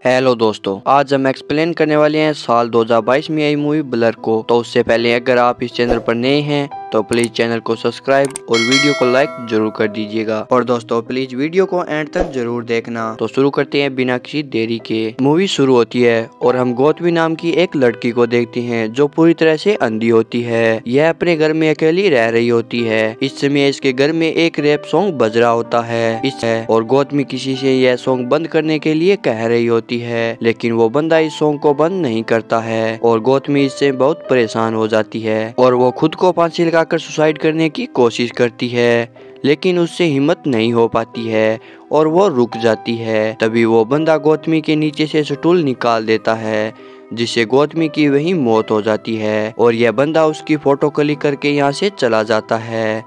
Hello दोस्तों, आज हम एक्सप्लेन करने वाले हैं साल 2022 में आई मूवी ब्लर को। तो उससे पहले अगर आप इस चैनल पर नए हैं तो प्लीज चैनल को सब्सक्राइब और वीडियो को लाइक जरूर कर दीजिएगा। और दोस्तों प्लीज वीडियो को एंड तक जरूर देखना। तो शुरू करते हैं बिना किसी देरी के। मूवी शुरू होती है और हम गौतमी नाम की एक लड़की को देखते हैं जो पूरी तरह से अंधी होती है। यह अपने घर में अकेली रह रही होती है। इस समय इसके घर में एक रैप सॉन्ग बज रहा होता है और गौतमी किसी से यह सॉन्ग बंद करने के लिए कह रही होती है, लेकिन वो बंदा इस सॉन्ग को बंद नहीं करता है और गौतमी इससे बहुत परेशान हो जाती है और वो खुद को फांसी लगाकर सुसाइड करने की कोशिश करती है, लेकिन उससे हिम्मत नहीं हो पाती है और वो रुक जाती है। तभी वो बंदा गौतमी के नीचे से स्टूल निकाल देता है, जिससे गौतमी की वहीं मौत हो जाती है और यह बंदा उसकी फोटो क्लिक करके यहाँ से चला जाता है।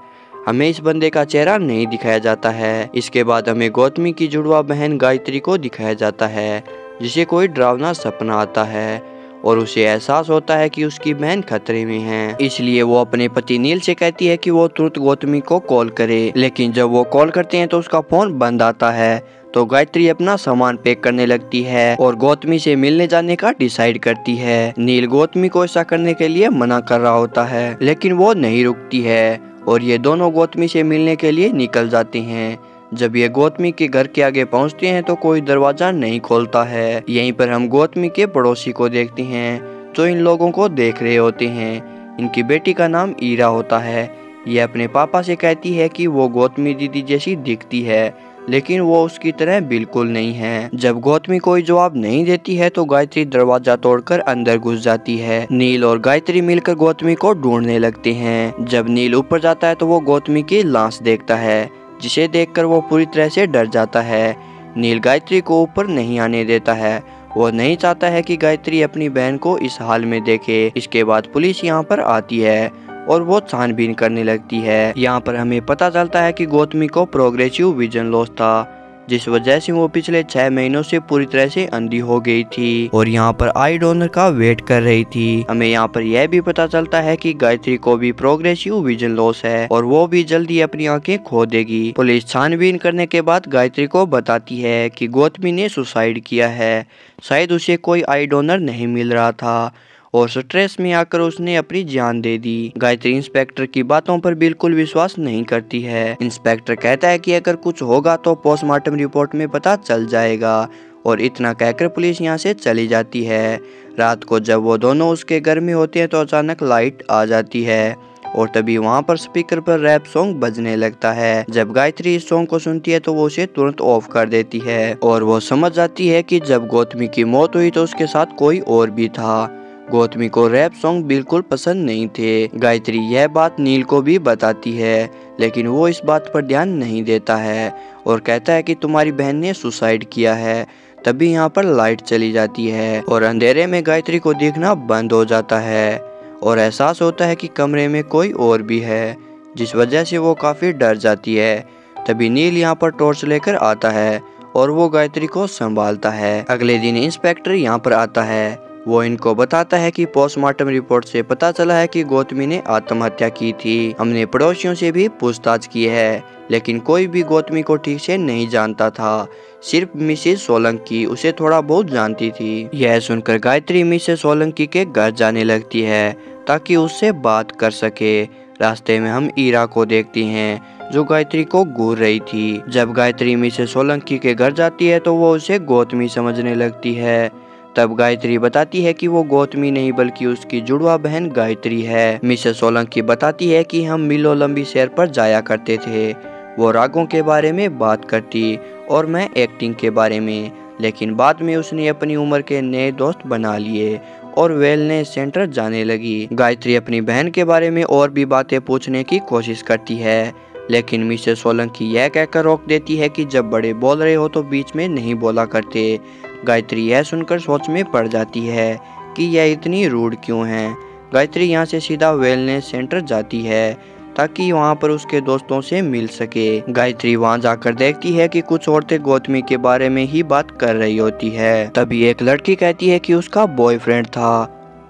हमें इस बंदे का चेहरा नहीं दिखाया जाता है। इसके बाद हमें गौतमी की जुड़वा बहन गायत्री को दिखाया जाता है, जिसे कोई डरावना सपना आता है और उसे एहसास होता है कि उसकी बहन खतरे में है। इसलिए वो अपने पति नील से कहती है कि वो तुरंत गौतमी को कॉल करे, लेकिन जब वो कॉल करते हैं तो उसका फोन बंद आता है। तो गायत्री अपना सामान पैक करने लगती है और गौतमी से मिलने जाने का डिसाइड करती है। नील गौतमी को ऐसा करने के लिए मना कर रहा होता है, लेकिन वो नहीं रुकती है और ये दोनों गौतमी से मिलने के लिए निकल जाते हैं। जब ये गौतमी के घर के आगे पहुंचते हैं तो कोई दरवाजा नहीं खोलता है। यहीं पर हम गौतमी के पड़ोसी को देखते हैं जो इन लोगों को देख रहे होते हैं। इनकी बेटी का नाम ईरा होता है। ये अपने पापा से कहती है कि वो गौतमी दीदी जैसी दिखती है, लेकिन वो उसकी तरह बिल्कुल नहीं है। जब गौतमी कोई जवाब नहीं देती है तो गायत्री दरवाजा तोड़कर अंदर घुस जाती है। नील और गायत्री मिलकर गौतमी को ढूंढने लगते हैं। जब नील ऊपर जाता है तो वो गौतमी की लाश देखता है, जिसे देखकर वो पूरी तरह से डर जाता है। नील गायत्री को ऊपर नहीं आने देता है। वो नहीं चाहता है कि गायत्री अपनी बहन को इस हाल में देखे। इसके बाद पुलिस यहाँ पर आती है और वो छानबीन करने लगती है। यहाँ पर हमें पता चलता है कि गौतमी को प्रोग्रेसिव विजन लॉस था, जिस वजह से वो पिछले 6 महीनों से पूरी तरह से अंधी हो गई थी और यहाँ पर आई डोनर का वेट कर रही थी। हमें यहाँ पर यह भी पता चलता है कि गायत्री को भी प्रोग्रेसिव विजन लॉस है और वो भी जल्दी अपनी आंखें खो देगी। पुलिस छानबीन करने के बाद गायत्री को बताती है कि गौतमी ने सुसाइड किया है। शायद उसे कोई आई डोनर नहीं मिल रहा था और स्ट्रेस में आकर उसने अपनी जान दे दी। गायत्री इंस्पेक्टर की बातों पर बिल्कुल विश्वास नहीं करती है। इंस्पेक्टर कहता है कि अगर कुछ होगा तो पोस्टमार्टम रिपोर्ट में पता चल जाएगा और इतना कहकर पुलिस यहाँ से चली जाती है। रात को जब वो दोनों उसके घर में होते हैं तो अचानक लाइट आ जाती है और तभी वहाँ पर स्पीकर पर रैप सॉन्ग बजने लगता है। जब गायत्री इस सॉन्ग को सुनती है तो वो उसे तुरंत ऑफ कर देती है और वो समझ जाती है कि जब गौतमी की मौत हुई तो उसके साथ कोई और भी था। गौतमी को रैप सॉन्ग बिल्कुल पसंद नहीं थे। गायत्री यह बात नील को भी बताती है, लेकिन वो इस बात पर ध्यान नहीं देता है और कहता है कि तुम्हारी बहन ने सुसाइड किया है। तभी यहाँ पर लाइट चली जाती है और अंधेरे में गायत्री को दिखना बंद हो जाता है और एहसास होता है कि कमरे में कोई और भी है, जिस वजह से वो काफी डर जाती है। तभी नील यहाँ पर टॉर्च लेकर आता है और वो गायत्री को संभालता है। अगले दिन इंस्पेक्टर यहाँ पर आता है। वो इनको बताता है कि पोस्टमार्टम रिपोर्ट से पता चला है कि गौतमी ने आत्महत्या की थी। हमने पड़ोसियों से भी पूछताछ की है, लेकिन कोई भी गौतमी को ठीक से नहीं जानता था। सिर्फ मिसेस सोलंकी उसे थोड़ा बहुत जानती थी। यह सुनकर गायत्री मिसेस सोलंकी के घर जाने लगती है ताकि उससे बात कर सके। रास्ते में हम ईरा को देखते हैं जो गायत्री को घूर रही थी। जब गायत्री मिसेस सोलंकी के घर जाती है तो वो उसे गौतमी समझने लगती है। तब गायत्री बताती है कि वो गौतमी नहीं बल्कि उसकी जुड़वा बहन गायत्री है। मिसेस सोलंकी बताती है कि हम मिलो लंबी सैर पर जाया करते थे। वो रागों के बारे में बात करती और मैं एक्टिंग के बारे में, लेकिन बाद में उसने अपनी उम्र के नए दोस्त बना लिए और वेलनेस सेंटर जाने लगी। गायत्री अपनी बहन के बारे में और भी बातें पूछने की कोशिश करती है, लेकिन मिसेस सोलंकी यह कहकर रोक देती है कि जब बड़े बोल रहे हो तो बीच में नहीं बोला करते। गायत्री यह सुनकर सोच में पड़ जाती है कि यह इतनी रूड क्यों है। गायत्री यहाँ से सीधा वेलनेस सेंटर जाती है ताकि वहाँ पर उसके दोस्तों से मिल सके। गायत्री वहाँ जाकर देखती है कि कुछ औरतें गौतमी के बारे में ही बात कर रही होती है। तभी एक लड़की कहती है कि उसका बॉयफ्रेंड था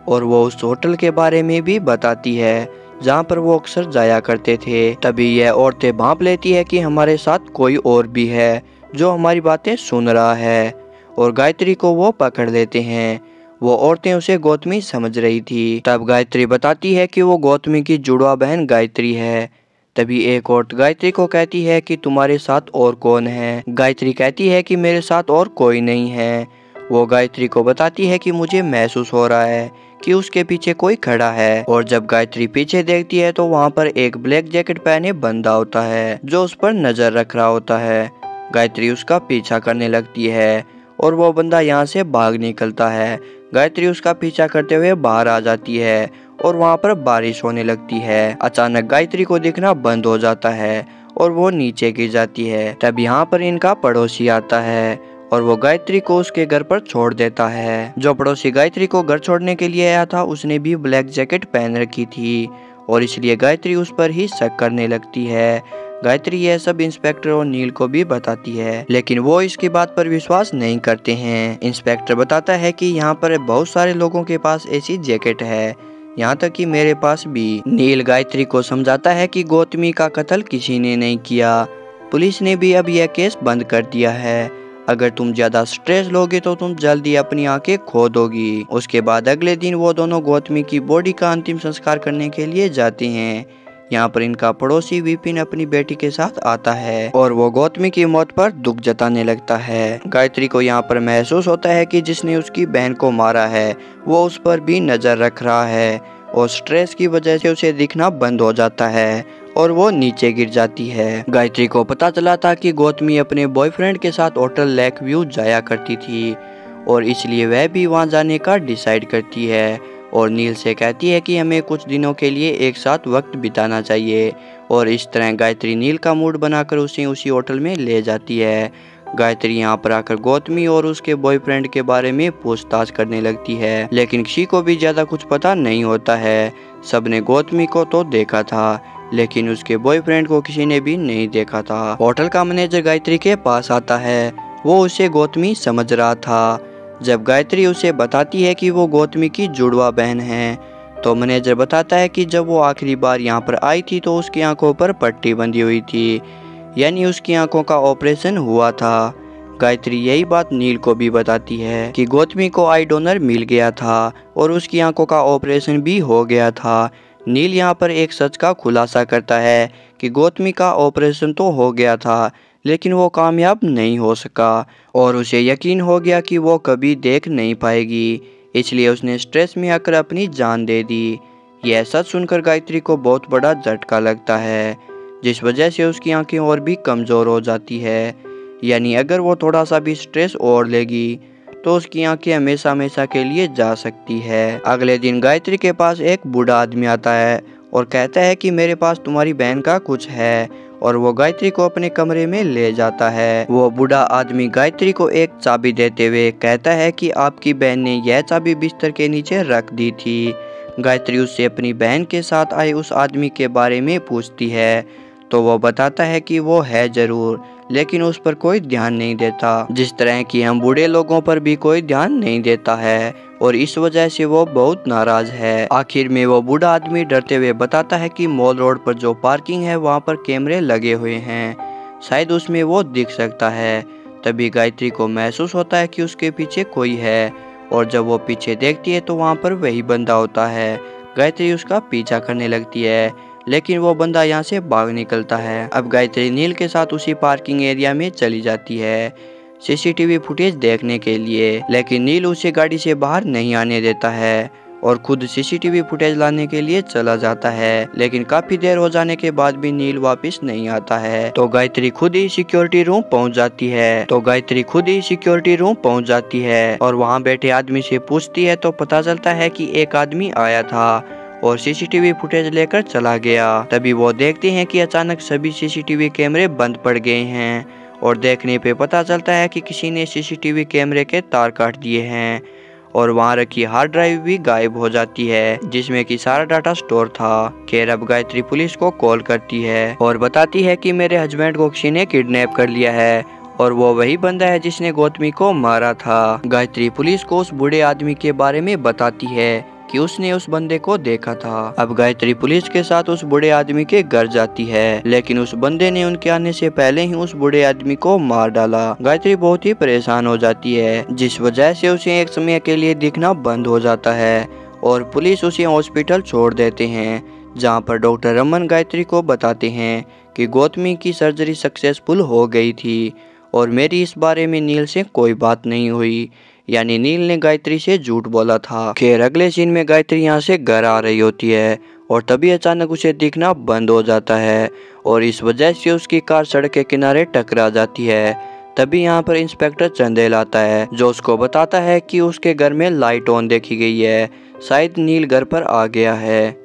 और वो उस होटल के बारे में भी बताती है जहाँ पर वो अक्सर जाया करते थे। तभी यह औरतें भांप लेती है कि हमारे साथ कोई और भी है जो हमारी बातें सुन रहा है और गायत्री को वो पकड़ लेते हैं। वो औरतें उसे गौतमी समझ रही थी। तब गायत्री बताती है कि वो गौतमी की जुड़वा बहन गायत्री है। तभी एक औरत गायत्री को कहती है कि तुम्हारे साथ और कौन है। गायत्री कहती है कि मेरे साथ और कोई नहीं है। वो गायत्री को बताती है कि मुझे महसूस हो रहा है कि उसके पीछे कोई खड़ा है। और जब गायत्री पीछे देखती है तो वहाँ पर एक ब्लैक जैकेट पहने बंदा होता है जो उस पर नजर रख रहा होता है। गायत्री उसका पीछा करने लगती है और वो बंदा यहाँ से भाग निकलता है। गायत्री उसका पीछा करते हुए बाहर आ जाती है और वहाँ पर बारिश होने लगती है। अचानक गायत्री को दिखना बंद हो जाता है और वो नीचे गिर जाती है। तब यहाँ पर इनका पड़ोसी आता है और वो गायत्री को उसके घर पर छोड़ देता है। जो पड़ोसी गायत्री को घर छोड़ने के लिए आया था उसने भी ब्लैक जैकेट पहन रखी थी और इसलिए गायत्री उस पर ही शक करने लगती है। गायत्री यह सब इंस्पेक्टर और नील को भी बताती है, लेकिन वो इसकी बात पर विश्वास नहीं करते हैं। इंस्पेक्टर बताता है कि यहाँ पर बहुत सारे लोगों के पास ऐसी जैकेट है, यहाँ तक कि मेरे पास भी। नील गायत्री को समझाता है कि गौतमी का कत्ल किसी ने नहीं किया। पुलिस ने भी अब यह केस बंद कर दिया है। अगर तुम ज्यादा स्ट्रेस लोगे तो तुम जल्दी अपनी आंखें खो दोगी। उसके बाद अगले दिन वो दोनों गौतमी की बॉडी का अंतिम संस्कार करने के लिए जाते हैं। यहाँ पर इनका पड़ोसी विपिन अपनी बेटी के साथ आता है और वो गौतमी की मौत पर दुख जताने लगता है। गायत्री को यहाँ पर महसूस होता है कि जिसने उसकी बहन को मारा है वो उस पर भी नजर रख रहा है और स्ट्रेस की वजह से उसे दिखना बंद हो जाता है और वो नीचे गिर जाती है। गायत्री को पता चला था कि गौतमी अपने बॉयफ्रेंड के साथ होटल लेक व्यू जाया करती थी और इसलिए वह भी वहाँ जाने का डिसाइड करती है और नील से कहती है कि हमें कुछ दिनों के लिए एक साथ वक्त बिताना चाहिए। और इस तरह गायत्री नील का मूड बनाकर उसे उसी होटल में ले जाती है। गायत्री यहाँ पर आकर गौतमी और उसके बॉयफ्रेंड के बारे में पूछताछ करने लगती है, लेकिन किसी को भी ज्यादा कुछ पता नहीं होता है। सबने गौतमी को तो देखा था लेकिन उसके बॉयफ्रेंड को किसी ने भी नहीं देखा था। होटल का मैनेजर गायत्री के पास आता है। वो उसे गौतमी समझ रहा था। जब गायत्री उसे बताती है कि वो गौतमी की जुड़वा बहन है तो मैनेजर बताता है कि जब वो आखिरी बार यहाँ पर आई थी तो उसकी आंखों पर पट्टी बंधी हुई थी, यानी उसकी आंखों का ऑपरेशन हुआ था। गायत्री यही बात नील को भी बताती है कि गौतमी को आई डोनर मिल गया था और उसकी आंखों का ऑपरेशन भी हो गया था। नील यहाँ पर एक सच का खुलासा करता है कि गौतमी का ऑपरेशन तो हो गया था लेकिन वो कामयाब नहीं हो सका और उसे यकीन हो गया कि वो कभी देख नहीं पाएगी, इसलिए उसने स्ट्रेस में आकर अपनी जान दे दी। यह सच सुनकर गायत्री को बहुत बड़ा झटका लगता है जिस वजह से उसकी आंखें और भी कमज़ोर हो जाती है, यानी अगर वो थोड़ा सा भी स्ट्रेस और लेगी तो उसकी आंखें हमेशा हमेशा के लिए जा सकती है। अगले दिन गायत्री के पास एक बूढ़ा आदमी आता है और कहता है कि मेरे पास तुम्हारी बहन का कुछ है और वो गायत्री को अपने कमरे में ले जाता है। वो बूढ़ा आदमी गायत्री को एक चाबी देते हुए कहता है कि आपकी बहन ने यह चाबी बिस्तर के नीचे रख दी थी। गायत्री उससे अपनी बहन के साथ आए उस आदमी के बारे में पूछती है तो वो बताता है कि वो है जरूर लेकिन उस पर कोई ध्यान नहीं देता, जिस तरह कि हम बूढ़े लोगों पर भी कोई ध्यान नहीं देता है और इस वजह से वो बहुत नाराज है। आखिर में वो बूढ़ा आदमी डरते हुए बताता है कि मॉल रोड पर जो पार्किंग है वहाँ पर कैमरे लगे हुए हैं, शायद उसमें वो दिख सकता है। तभी गायत्री को महसूस होता है कि उसके पीछे कोई है और जब वो पीछे देखती है तो वहाँ पर वही बंदा होता है। गायत्री उसका पीछा करने लगती है लेकिन वो बंदा यहाँ से भाग निकलता है। अब गायत्री नील के साथ उसी पार्किंग एरिया में चली जाती है सीसीटीवी फुटेज देखने के लिए, लेकिन नील उसे गाड़ी से बाहर नहीं आने देता है और खुद सीसीटीवी फुटेज लाने के लिए चला जाता है, लेकिन काफी देर हो जाने के बाद भी नील वापस नहीं आता है। तो गायत्री खुद ही सिक्योरिटी रूम पहुंच जाती है और वहां बैठे आदमी से पूछती है तो पता चलता है कि एक आदमी आया था और सीसीटीवी फुटेज लेकर चला गया। तभी वो देखते हैं कि अचानक सभी सीसीटीवी कैमरे बंद पड़ गए हैं और देखने पे पता चलता है कि किसी ने सीसीटीवी कैमरे के तार काट दिए हैं और वहाँ रखी हार्ड ड्राइव भी गायब हो जाती है जिसमें कि सारा डाटा स्टोर था। खैर अब गायत्री पुलिस को कॉल करती है और बताती है कि मेरे हस्बैंड को किसी ने किडनैप कर लिया है और वो वही बंदा है जिसने गौतमी को मारा था। गायत्री पुलिस को उस बूढ़े आदमी के बारे में बताती है कि कि उसने उस बंदे को देखा था। अब गायत्री पुलिस के साथ उस बूढ़े आदमी के घर जाती है, लेकिन उस बंदे ने उनके आने से पहले ही उस बूढ़े आदमी को मार डाला। गायत्री बहुत ही परेशान हो जाती है, जिस वजह से उसे एक समय के लिए दिखना बंद हो जाता है और पुलिस उसे हॉस्पिटल छोड़ देते हैं, जहां पर डॉक्टर रमन गायत्री को बताते हैं कि गौतमी की सर्जरी सक्सेसफुल हो गई थी और मेरी इस बारे में नील से कोई बात नहीं हुई, यानी नील ने गायत्री से झूठ बोला था। खैर अगले सीन में गायत्री यहाँ से घर आ रही होती है और तभी अचानक उसे दिखना बंद हो जाता है और इस वजह से उसकी कार सड़क के किनारे टकरा जाती है। तभी यहाँ पर इंस्पेक्टर चंदेल आता है, जो उसको बताता है कि उसके घर में लाइट ऑन देखी गई है, शायद नील घर पर आ गया है।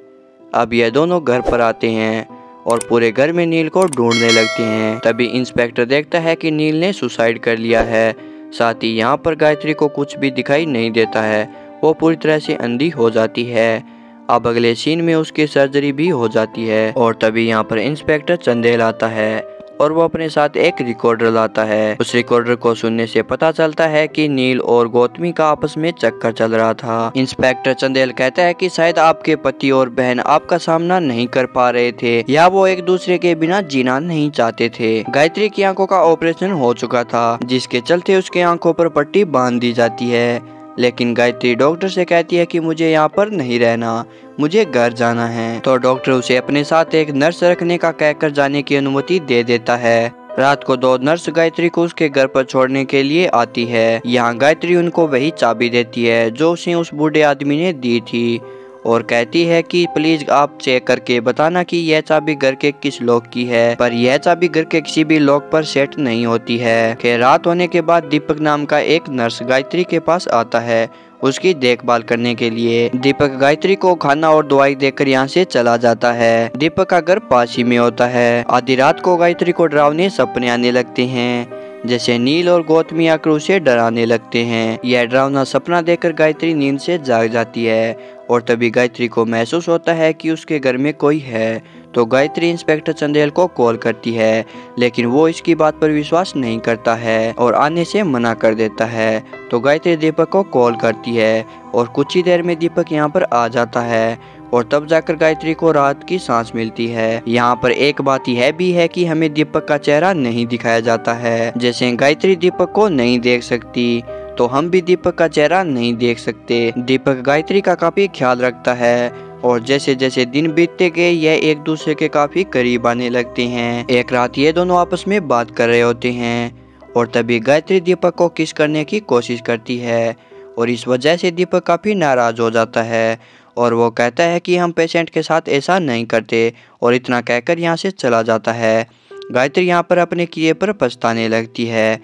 अब ये दोनों घर पर आते हैं और पूरे घर में नील को ढूंढने लगते हैं। तभी इंस्पेक्टर देखता है कि नील ने सुसाइड कर लिया है। साथ ही यहाँ पर गायत्री को कुछ भी दिखाई नहीं देता है, वो पूरी तरह से अंधी हो जाती है। अब अगले सीन में उसकी सर्जरी भी हो जाती है और तभी यहाँ पर इंस्पेक्टर चंदेल आता है और वो अपने साथ एक रिकॉर्डर लाता है। उस रिकॉर्डर को सुनने से पता चलता है कि नील और गौतमी का आपस में चक्कर चल रहा था। इंस्पेक्टर चंदेल कहता है कि शायद आपके पति और बहन आपका सामना नहीं कर पा रहे थे या वो एक दूसरे के बिना जीना नहीं चाहते थे। गायत्री की आंखों का ऑपरेशन हो चुका था, जिसके चलते उसके आंखों पर पट्टी बांध दी जाती है, लेकिन गायत्री डॉक्टर से कहती है कि मुझे यहाँ पर नहीं रहना, मुझे घर जाना है। तो डॉक्टर उसे अपने साथ एक नर्स रखने का कहकर जाने की अनुमति दे देता है। रात को 2 नर्स गायत्री को उसके घर पर छोड़ने के लिए आती है। यहाँ गायत्री उनको वही चाबी देती है जो उसे उस बूढ़े आदमी ने दी थी और कहती है कि प्लीज आप चेक करके बताना कि यह चाबी घर के किस लॉक की है, पर यह चाबी घर के किसी भी लॉक पर सेट नहीं होती है। कि रात होने के बाद दीपक नाम का एक नर्स गायत्री के पास आता है उसकी देखभाल करने के लिए। दीपक गायत्री को खाना और दवाई देकर यहाँ से चला जाता है। दीपक का घर पास ही में होता है। आधी रात को गायत्री को डरावने सपने आने लगते हैं, जैसे नील और गौतमी आकर उसे डराने लगते हैं। यह डरावना सपना देखकर गायत्री नींद से जाग जाती है और तभी गायत्री को महसूस होता है कि उसके घर में कोई है। तो गायत्री इंस्पेक्टर चंदेल को कॉल करती है, लेकिन वो इसकी बात पर विश्वास नहीं करता है और आने से मना कर देता है। तो गायत्री दीपक को कॉल करती है और कुछ ही देर में दीपक यहाँ पर आ जाता है और तब जाकर गायत्री को राहत की सांस मिलती है। यहाँ पर एक बात यह भी है कि हमें दीपक का चेहरा नहीं दिखाया जाता है। जैसे गायत्री दीपक को नहीं देख सकती, तो हम भी दीपक का चेहरा नहीं देख सकते। दीपक गायत्री का काफी ख्याल रखता है और जैसे जैसे दिन बीतते गए यह एक दूसरे के काफी करीब आने लगते हैं। एक रात ये दोनों आपस में बात कर रहे होते हैं और तभी गायत्री दीपक को किस करने की कोशिश करती है और इस वजह से दीपक काफी नाराज हो जाता है और वो कहता है कि हम पेशेंट के साथ ऐसा नहीं करते और इतना कहकर यहाँ से चला जाता है। गायत्री यहाँ पर अपने किए पर पछताने लगती है।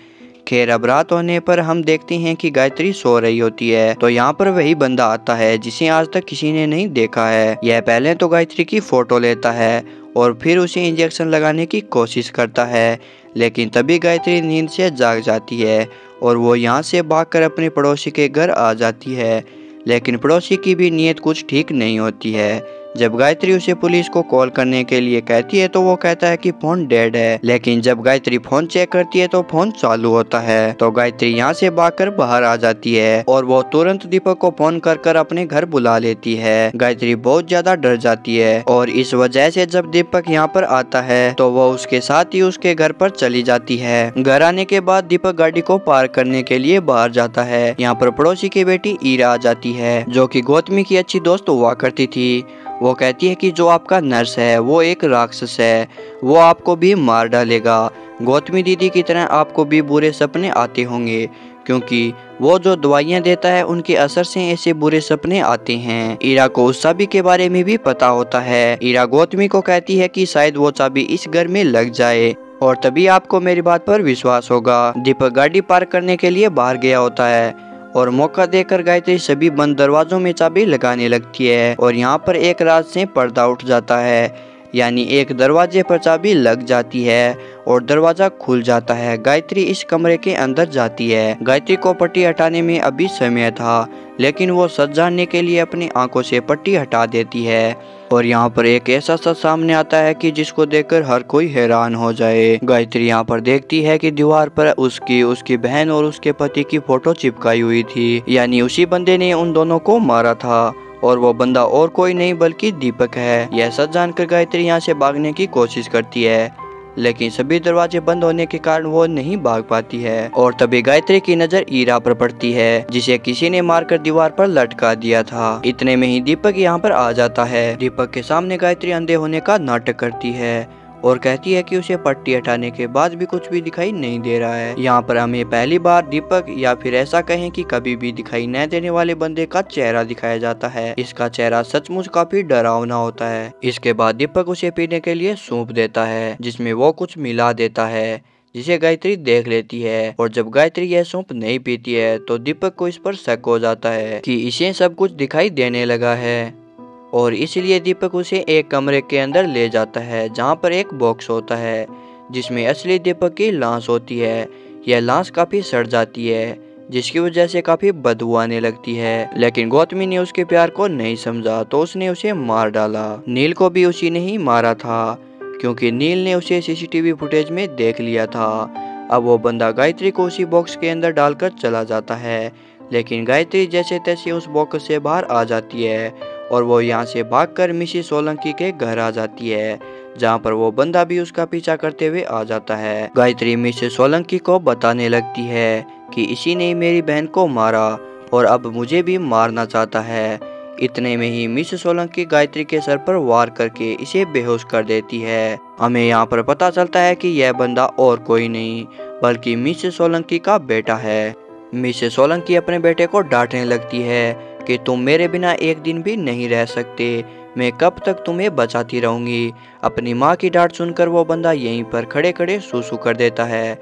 खैर अब रात होने पर हम देखते हैं कि गायत्री सो रही होती है। तो यहाँ पर वही बंदा आता है जिसे आज तक किसी ने नहीं देखा है। यह पहले तो गायत्री की फोटो लेता है और फिर उसे इंजेक्शन लगाने की कोशिश करता है, लेकिन तभी गायत्री नींद से जाग जाती है और वो यहाँ से भागकर अपने पड़ोसी के घर आ जाती है। लेकिन पड़ोसी की भी नीयत कुछ ठीक नहीं होती है। जब गायत्री उसे पुलिस को कॉल करने के लिए कहती है तो वो कहता है कि फोन डेड है, लेकिन जब गायत्री फोन चेक करती है तो फोन चालू होता है। तो गायत्री यहाँ से भागकर बाहर आ जाती है और वो तुरंत दीपक को फोन कर अपने घर बुला लेती है। गायत्री बहुत ज्यादा डर जाती है और इस वजह से जब दीपक यहाँ पर आता है तो वो उसके साथ ही उसके घर पर चली जाती है। घर आने के बाद दीपक गाड़ी को पार्क करने के लिए बाहर जाता है। यहाँ पर पड़ोसी की बेटी ईरा आ जाती है, जो कि गौतमी की अच्छी दोस्त हुआ करती थी। वो कहती है कि जो आपका नर्स है वो एक राक्षस है, वो आपको भी मार डालेगा। गौतमी दीदी की तरह आपको भी बुरे सपने आते होंगे, क्योंकि वो जो दवाइयाँ देता है उनके असर से ऐसे बुरे सपने आते हैं। ईरा को उस चाबी के बारे में भी पता होता है। ईरा गौतमी को कहती है कि शायद वो चाबी इस घर में लग जाए और तभी आपको मेरी बात पर विश्वास होगा। दीपक गाड़ी पार्क करने के लिए बाहर गया होता है और मौका देकर गायत्री सभी बंद दरवाजों में चाबी लगाने लगती है और यहाँ पर एक रात से पर्दा उठ जाता है, यानी एक दरवाजे पर चाबी लग जाती है और दरवाजा खुल जाता है। गायत्री इस कमरे के अंदर जाती है। गायत्री को पट्टी हटाने में अभी समय था, लेकिन वो सच जानने के लिए अपनी आंखों से पट्टी हटा देती है और यहाँ पर एक ऐसा सच सामने आता है कि जिसको देखकर हर कोई हैरान हो जाए। गायत्री यहाँ पर देखती है कि दीवार पर उसकी बहन और उसके पति की फोटो चिपकाई हुई थी, यानी उसी बंदे ने उन दोनों को मारा था और वो बंदा और कोई नहीं बल्कि दीपक है। यह सच जानकर गायत्री यहाँ से भागने की कोशिश करती है, लेकिन सभी दरवाजे बंद होने के कारण वो नहीं भाग पाती है। और तभी गायत्री की नजर ईरा पर पड़ती है, जिसे किसी ने मारकर दीवार पर लटका दिया था। इतने में ही दीपक यहाँ पर आ जाता है। दीपक के सामने गायत्री अंधे होने का नाटक करती है और कहती है कि उसे पट्टी हटाने के बाद भी कुछ भी दिखाई नहीं दे रहा है। यहाँ पर हमें पहली बार दीपक, या फिर ऐसा कहें कि कभी भी दिखाई न देने वाले बंदे का चेहरा दिखाया जाता है। इसका चेहरा सचमुच काफी डरावना होता है। इसके बाद दीपक उसे पीने के लिए सौंप देता है, जिसमें वो कुछ मिला देता है, जिसे गायत्री देख लेती है। और जब गायत्री यह सौंप नहीं पीती है तो दीपक को इस पर शक हो जाता है कि इसे सब कुछ दिखाई देने लगा है, और इसलिए दीपक उसे एक कमरे के अंदर ले जाता है, जहां पर एक बॉक्स होता है जिसमें असली दीपक की लाश होती है। यह लाश काफी सड़ जाती है, जिसकी वजह से काफी बदबू आने लगती है। लेकिन गौतमी ने उसके प्यार को नहीं समझा तो उसने उसे मार डाला। नील को भी उसी ने ही मारा था, क्योंकि नील ने उसे सीसीटीवी फुटेज में देख लिया था। अब वो बंदा गायत्री को उसी बॉक्स के अंदर डालकर चला जाता है, लेकिन गायत्री जैसे तैसे उस बॉक्स से बाहर आ जाती है और वो यहाँ से भागकर मिसेस सोलंकी के घर आ जाती है, जहाँ पर वो बंदा भी उसका पीछा करते हुए आ जाता है। गायत्री मिसेस सोलंकी को बताने लगती है कि इसी ने मेरी बहन को मारा और अब मुझे भी मारना चाहता है। इतने में ही मिसेस सोलंकी गायत्री के सर पर वार करके इसे बेहोश कर देती है। हमें यहाँ पर पता चलता है कि यह बंदा और कोई नहीं बल्कि मिसेस सोलंकी का बेटा है। मिसेस सोलंकी अपने बेटे को डांटने लगती है कि तुम मेरे बिना एक दिन भी नहीं रह सकते, मैं कब तक तुम्हें बचाती रहूंगी। अपनी माँ की डांट सुनकर वो बंदा यहीं पर खड़े खड़े सूसू कर देता है।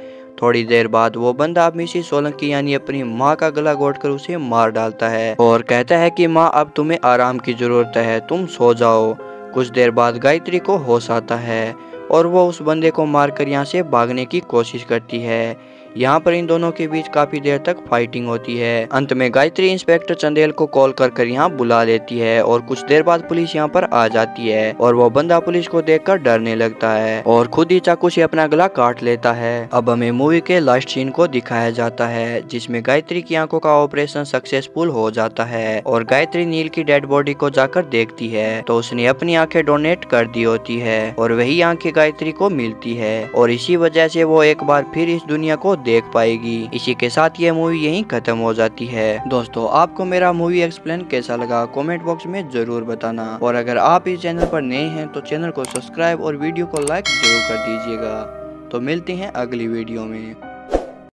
थोड़ी देर बाद वो बंदा मिसेस सोलंकी यानी अपनी माँ का गला घोटकर उसे मार डालता है और कहता है कि माँ अब तुम्हें आराम की जरूरत है, तुम सो जाओ। कुछ देर बाद गायत्री को होश आता है और वो उस बंदे को मारकर यहाँ से भागने की कोशिश करती है। यहाँ पर इन दोनों के बीच काफी देर तक फाइटिंग होती है। अंत में गायत्री इंस्पेक्टर चंदेल को कॉल कर यहाँ बुला लेती है और कुछ देर बाद पुलिस यहाँ पर आ जाती है और वो बंदा पुलिस को देखकर डरने लगता है और खुद ही चाकू से अपना गला काट लेता है। अब हमें मूवी के लास्ट सीन को दिखाया जाता है, जिसमें गायत्री की आंखों का ऑपरेशन सक्सेसफुल हो जाता है और गायत्री नील की डेड बॉडी को जाकर देखती है तो उसने अपनी आंखें डोनेट कर दी होती है और वही आंखें गायत्री को मिलती है और इसी वजह से वो एक बार फिर इस दुनिया को देख पाएगी। इसी के साथ ये मूवी यहीं खत्म हो जाती है। दोस्तों, आपको मेरा मूवी एक्सप्लेन कैसा लगा कमेंट बॉक्स में जरूर बताना, और अगर आप इस चैनल पर नए हैं तो चैनल को सब्सक्राइब और वीडियो को लाइक जरूर कर दीजिएगा। तो मिलते हैं अगली वीडियो में।